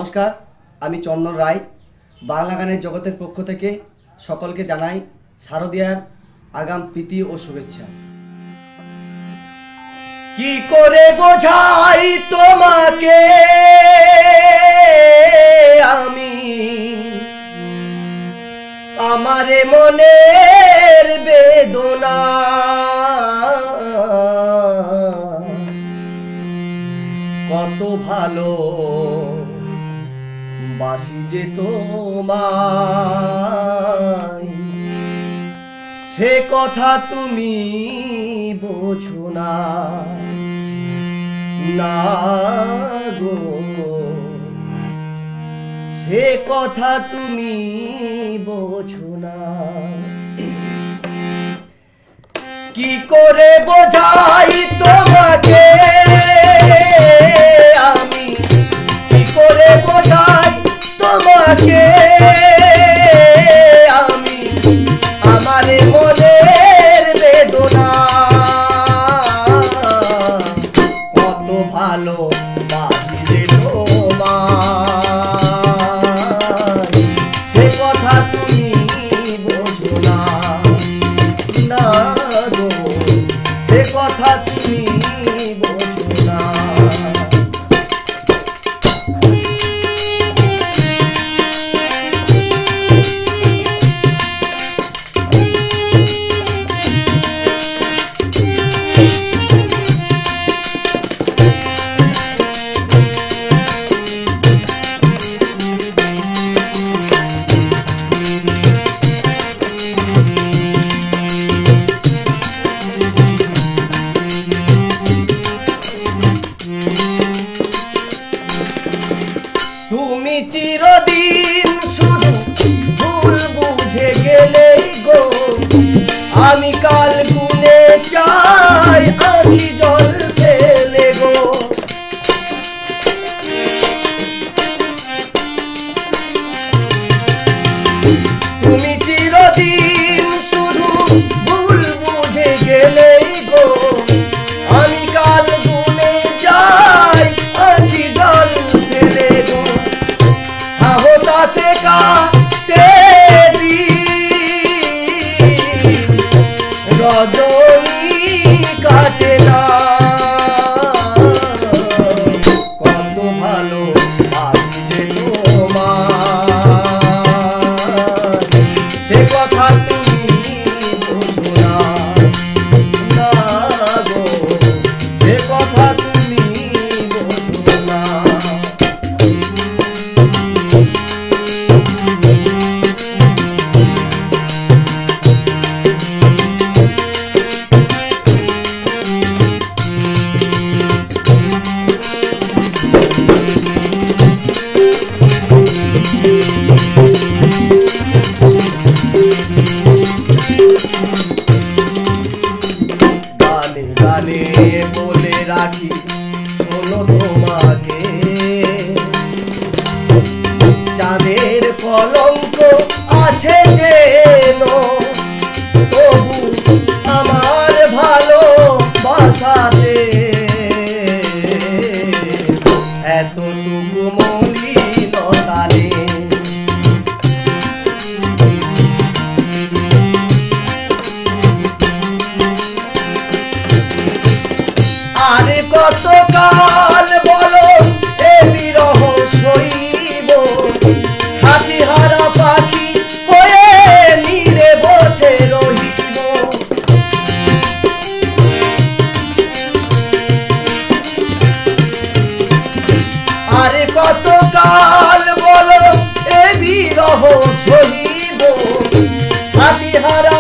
নমস্কার, আমি চন্দন রায়। বাংলা গানের জগতের পক্ষ থেকে সকলকে জানাই শারদিয়ার আগাম প্রীতি ও শুভেচ্ছা। কি করে বোঝাই তোমাকে আমি আমারে মনের বেদনা, কত ভালো বাসি যে তোমায়, সে কথা তুমি বোঝো না, না গো, সে কথা তুমি বোঝো না। কি করে বোঝাই তোমাকে আমি, কি করে বোঝাই তোমাকে আমি আমারে মনের বেদনা, কত ভালো বাসি তোমায়, সে কথা তুমি বোঝো না, না গো, সে কথা তুমি বোঝো না। তুমি চিরদিন শুধু ভুল বুঝে গেলেই গো, আমি কাল গুনে চাই আখি জল ফেলে গো। তুমি চিরদিন শুধু ভুল বুঝে গেলেই গো, আমি কাল গুনে যাই আখি জল ফেলে গো। से काटे रजनी काटे ना, कत भालो बासि जे तोमाय, से कथा तुमी बोझो ना, ना गो, से कथा तुमी बोझो ना। गाने गाने बोले राखी शोनो তোমাকে, চাঁদের কলঙ্ক আছে যেন, তবু আমার ভালোবাসাতে এতটুকু মলিনতা নেই। আরে কত কাল বলো এ বিরহ সইব, সাথীহারা পাখি হয়ে নীড়ে বসে রহিব। আরে কত কাল বলো এ বিরহ সইব, সাথীহারা